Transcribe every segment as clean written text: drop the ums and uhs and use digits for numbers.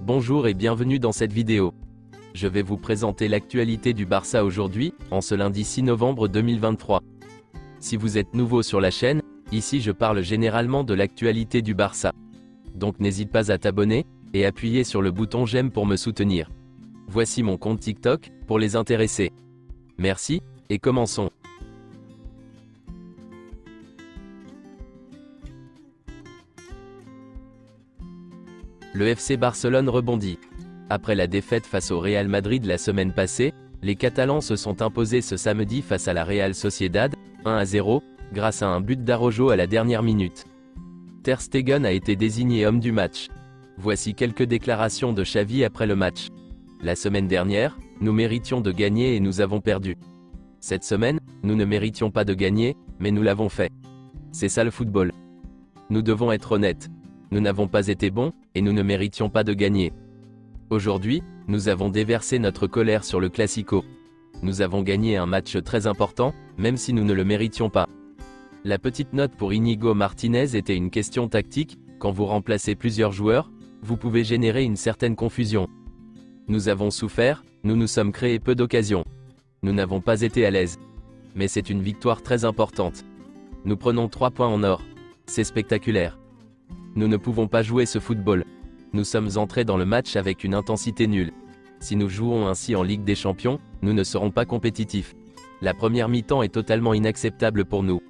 Bonjour et bienvenue dans cette vidéo. Je vais vous présenter l'actualité du Barça aujourd'hui, en ce lundi 6 novembre 2023. Si vous êtes nouveau sur la chaîne, ici je parle généralement de l'actualité du Barça. Donc n'hésite pas à t'abonner, et appuyer sur le bouton j'aime pour me soutenir. Voici mon compte TikTok, pour les intéressés. Merci, et commençons. Le FC Barcelone rebondit. Après la défaite face au Real Madrid la semaine passée, les Catalans se sont imposés ce samedi face à la Real Sociedad, 1-0, grâce à un but d'Araujo à la dernière minute. Ter Stegen a été désigné homme du match. Voici quelques déclarations de Xavi après le match. La semaine dernière, nous méritions de gagner et nous avons perdu. Cette semaine, nous ne méritions pas de gagner, mais nous l'avons fait. C'est ça le football. Nous devons être honnêtes. Nous n'avons pas été bons, et nous ne méritions pas de gagner. Aujourd'hui, nous avons déversé notre colère sur le Classico. Nous avons gagné un match très important, même si nous ne le méritions pas. La petite note pour Íñigo Martínez était une question tactique. Quand vous remplacez plusieurs joueurs, vous pouvez générer une certaine confusion. Nous avons souffert, nous nous sommes créés peu d'occasions. Nous n'avons pas été à l'aise. Mais c'est une victoire très importante. Nous prenons 3 points en or. C'est spectaculaire. Nous ne pouvons pas jouer ce football. Nous sommes entrés dans le match avec une intensité nulle. Si nous jouons ainsi en Ligue des Champions, nous ne serons pas compétitifs. La première mi-temps est totalement inacceptable pour nous.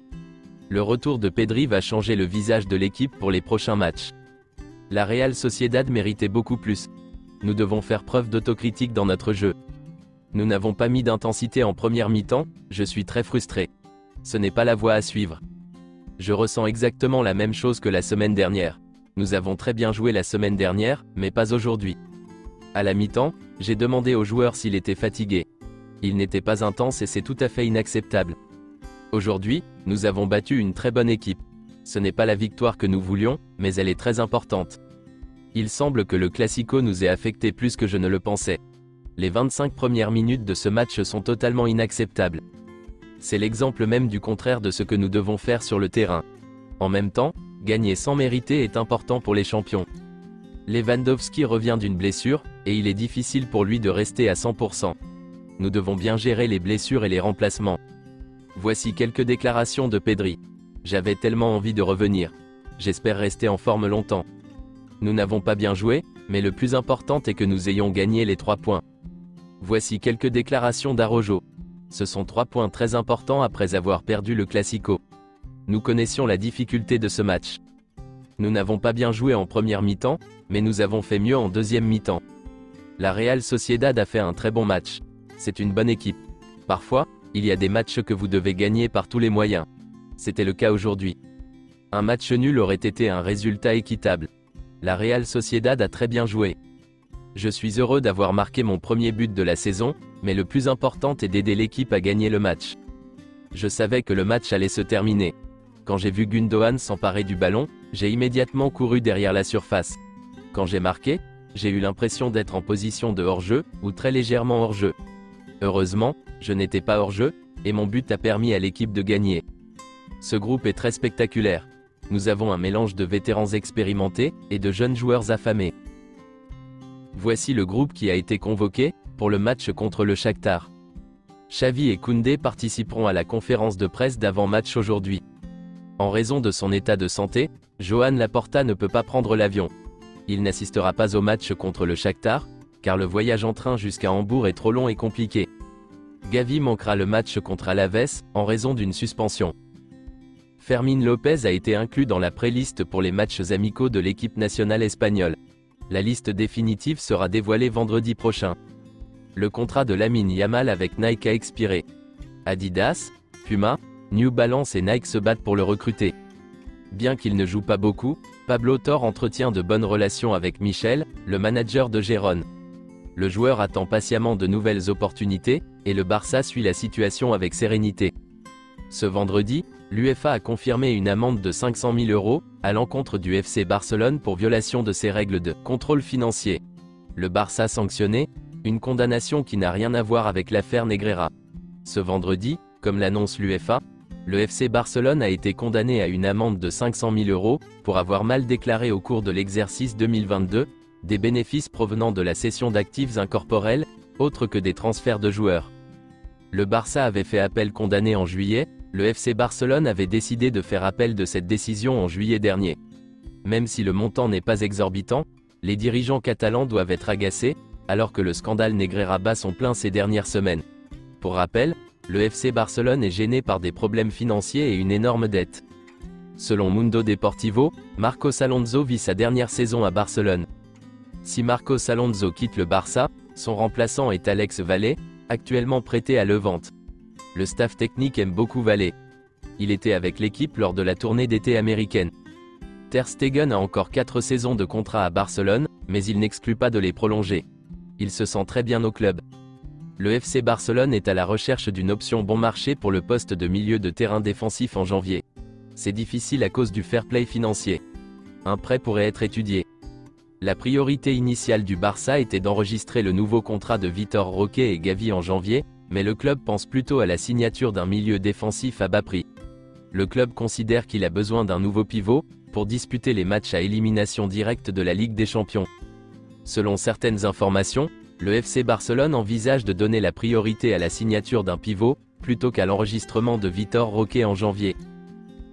Le retour de Pedri va changer le visage de l'équipe pour les prochains matchs. La Real Sociedad méritait beaucoup plus. Nous devons faire preuve d'autocritique dans notre jeu. Nous n'avons pas mis d'intensité en première mi-temps, je suis très frustré. Ce n'est pas la voie à suivre. Je ressens exactement la même chose que la semaine dernière. Nous avons très bien joué la semaine dernière, mais pas aujourd'hui. À la mi-temps, j'ai demandé aux joueurs s'il était fatigué. Il n'était pas intense et c'est tout à fait inacceptable. Aujourd'hui, nous avons battu une très bonne équipe. Ce n'est pas la victoire que nous voulions, mais elle est très importante. Il semble que le Classico nous ait affecté plus que je ne le pensais. Les 25 premières minutes de ce match sont totalement inacceptables. C'est l'exemple même du contraire de ce que nous devons faire sur le terrain. En même temps, gagner sans mériter est important pour les champions. Lewandowski revient d'une blessure, et il est difficile pour lui de rester à 100%. Nous devons bien gérer les blessures et les remplacements. Voici quelques déclarations de Pedri. J'avais tellement envie de revenir. J'espère rester en forme longtemps. Nous n'avons pas bien joué, mais le plus important est que nous ayons gagné les 3 points. Voici quelques déclarations d'Araujo. Ce sont 3 points très importants après avoir perdu le Classico. Nous connaissions la difficulté de ce match. Nous n'avons pas bien joué en première mi-temps, mais nous avons fait mieux en deuxième mi-temps. La Real Sociedad a fait un très bon match. C'est une bonne équipe. Parfois, il y a des matchs que vous devez gagner par tous les moyens. C'était le cas aujourd'hui. Un match nul aurait été un résultat équitable. La Real Sociedad a très bien joué. Je suis heureux d'avoir marqué mon premier but de la saison, mais le plus important est d'aider l'équipe à gagner le match. Je savais que le match allait se terminer. Quand j'ai vu Gundogan s'emparer du ballon, j'ai immédiatement couru derrière la surface. Quand j'ai marqué, j'ai eu l'impression d'être en position de hors-jeu, ou très légèrement hors-jeu. Heureusement, je n'étais pas hors-jeu, et mon but a permis à l'équipe de gagner. Ce groupe est très spectaculaire. Nous avons un mélange de vétérans expérimentés, et de jeunes joueurs affamés. Voici le groupe qui a été convoqué, pour le match contre le Shakhtar. Xavi et Koundé participeront à la conférence de presse d'avant-match aujourd'hui. En raison de son état de santé, Joan Laporta ne peut pas prendre l'avion. Il n'assistera pas au match contre le Shakhtar, car le voyage en train jusqu'à Hambourg est trop long et compliqué. Gavi manquera le match contre Alaves, en raison d'une suspension. Fermín López a été inclus dans la pré-liste pour les matchs amicaux de l'équipe nationale espagnole. La liste définitive sera dévoilée vendredi prochain. Le contrat de Lamine Yamal avec Nike a expiré. Adidas, Puma, New Balance et Nike se battent pour le recruter. Bien qu'il ne joue pas beaucoup, Pablo Torre entretient de bonnes relations avec Michel, le manager de Gérone. Le joueur attend patiemment de nouvelles opportunités, et le Barça suit la situation avec sérénité. Ce vendredi, l'UEFA a confirmé une amende de 500 000 € à l'encontre du FC Barcelone pour violation de ses règles de contrôle financier. Le Barça sanctionné, une condamnation qui n'a rien à voir avec l'affaire Negreira. Ce vendredi, comme l'annonce l'UEFA, le FC Barcelone a été condamné à une amende de 500 000 € pour avoir mal déclaré au cours de l'exercice 2022, des bénéfices provenant de la cession d'actifs incorporels, autres que des transferts de joueurs. Le Barça avait fait appel condamné en juillet, le FC Barcelone avait décidé de faire appel de cette décision en juillet dernier. Même si le montant n'est pas exorbitant, les dirigeants catalans doivent être agacés, alors que le scandale Negreira bat son plein ces dernières semaines. Pour rappel, le FC Barcelone est gêné par des problèmes financiers et une énorme dette. Selon Mundo Deportivo, Marcos Alonso vit sa dernière saison à Barcelone. Si Marcos Alonso quitte le Barça, son remplaçant est Alex Vallée, actuellement prêté à Levante. Le staff technique aime beaucoup Vallée. Il était avec l'équipe lors de la tournée d'été américaine. Ter Stegen a encore 4 saisons de contrat à Barcelone, mais il n'exclut pas de les prolonger. Il se sent très bien au club. Le FC Barcelone est à la recherche d'une option bon marché pour le poste de milieu de terrain défensif en janvier. C'est difficile à cause du fair play financier. Un prêt pourrait être étudié. La priorité initiale du Barça était d'enregistrer le nouveau contrat de Vitor Roque et Gavi en janvier, mais le club pense plutôt à la signature d'un milieu défensif à bas prix. Le club considère qu'il a besoin d'un nouveau pivot, pour disputer les matchs à élimination directe de la Ligue des Champions. Selon certaines informations, le FC Barcelone envisage de donner la priorité à la signature d'un pivot, plutôt qu'à l'enregistrement de Vitor Roque en janvier.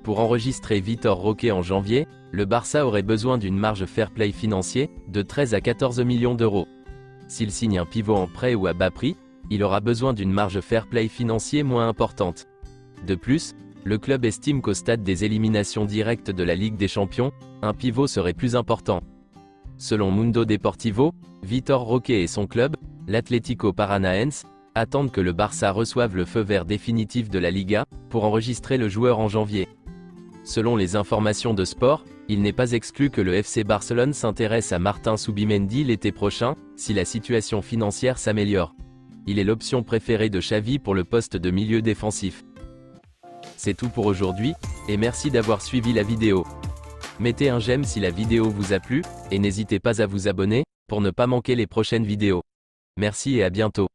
Pour enregistrer Vitor Roque en janvier, le Barça aurait besoin d'une marge fair play financier, de 13 à 14 millions d'euros. S'il signe un pivot en prêt ou à bas prix, il aura besoin d'une marge fair play financier moins importante. De plus, le club estime qu'au stade des éliminations directes de la Ligue des Champions, un pivot serait plus important. Selon Mundo Deportivo, Vitor Roque et son club, l'Atlético Paranaense, attendent que le Barça reçoive le feu vert définitif de la Liga, pour enregistrer le joueur en janvier. Selon les informations de Sport, il n'est pas exclu que le FC Barcelone s'intéresse à Martin Zubimendi l'été prochain, si la situation financière s'améliore. Il est l'option préférée de Xavi pour le poste de milieu défensif. C'est tout pour aujourd'hui, et merci d'avoir suivi la vidéo. Mettez un j'aime si la vidéo vous a plu, et n'hésitez pas à vous abonner, pour ne pas manquer les prochaines vidéos. Merci et à bientôt.